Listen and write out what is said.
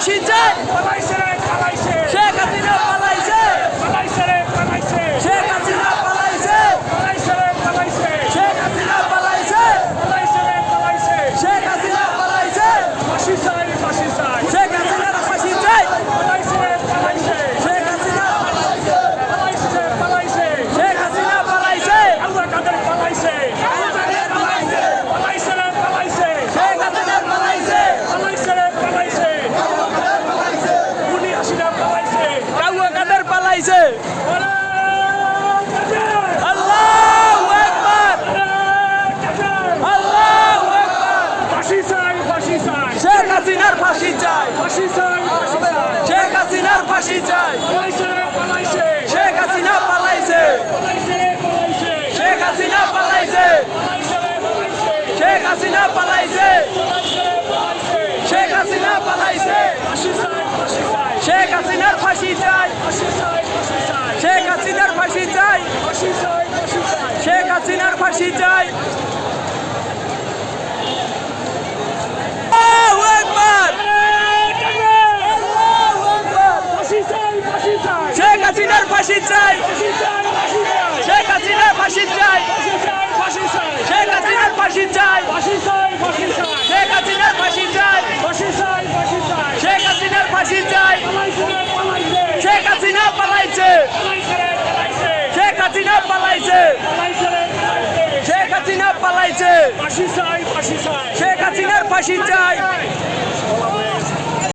ফাঁসি চাই পালাইছে রে পালাইছে শেখ হাসিনা পালাইছে পালাইছে রে পালাইছে শেখ হাসিনা পালাইছে পালাইছে রে পালাইছে শেখ হাসিনা পালাইছে পালাইছে রে পালাইছে শেখ হাসিনা পালাইছে ফাঁসি চাই ফাঁসি চাই শেখ হাসিনার ফাঁসি চাই পালাইছে রে পালাইছে শেখ হাসিনা পালাইছে পালাইছে রে পালাইছে শেখ হাসিনা পালাইছে আল্লাহ কাদের পালাইছে পালাইছে রে পালাইছে শেখ হাসিনা পালাইছে পালাইছে রে পালাইছে উনি হাসিনা পালাইছে কাউয়া কাদের পালাইছে ওরে কাদের আল্লাহু আকবার কাদের আল্লাহু আকবার ফাঁসি চাই ফাঁসি চাই শেখ হাসিনার ফাঁসি চাই ফাঁসি চাই ফাঁসি চাই শেখ হাসিনার ফাঁসি চাই পালাইছে রে পালাইছে শেখ হাসিনা পালাইছে পালাইছে রে পালাইছে শেখ হাসিনা পালাইছে পালাইছে রে পালাইছে শেখ হাসিনা পালাইছে পালাইছে রে পালাইছে শেখ হাসিনা পালাইছে ফাঁসি চাই ফাঁসি চাই শেখ হাসিনার ফাঁসি চাই ফাঁসি চাই ফাঁসি চাই শেখ হাসিনার ফাঁসি চাই ফাঁসি চাই ফাঁসি চাই শেখ হাসিনার ফাঁসি চাই আল্লাহু আকবার আল্লাহু আকবার ফাঁসি চাই ফাঁসি চাই শেখ হাসিনার ফাঁসি চাই ফাঁসি চাই ফাঁসি চাই শেখ হাসিনার ফাঁসি চাই ফাঁসি চাই ফাঁসি চাই শেখ হাসিনার ফাঁসি চাই ফাঁসি চাই ফাঁসি চাই শেখ হাসিনার ফাঁসি চাই ফাঁসি চাই ফাঁসি চাই শেখ হাসিনার ফাঁসি চাই পালাইছে রে পালাইছে শেখ হাসিনা পালাইছে পালাইছে রে পালাইছে শেখ হাসিনা পালাইছে পালাইছে রে পালাইছে শেখ হাসিনা পালাইছে ফাঁসি চাই ফাঁসি চাই শেখ হাসিনার ফাঁসি চাই